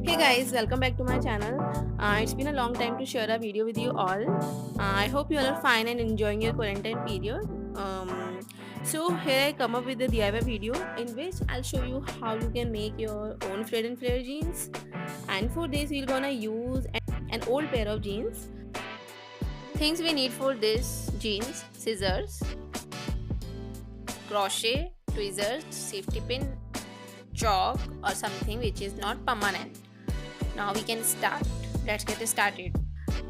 Hey guys, welcome back to my channel. It's been a long time to share a video with you all. I hope you all are fine and enjoying your quarantine period. So here I come up with the DIY video in which I'll show you how you can make your own frayed and flare jeans. And for this we're gonna use an old pair of jeans. Things we need for this jeans: scissors, crochet, tweezers, safety pin, chalk or something which is not permanent. Now we can start. Let's get started.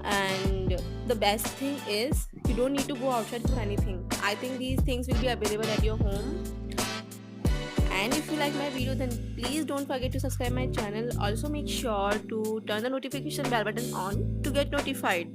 And the best thing is you don't need to go outside for anything. I think these things will be available at your home. And if you like my video, then please don't forget to subscribe my channel. Also make sure to turn the notification bell button on to get notified.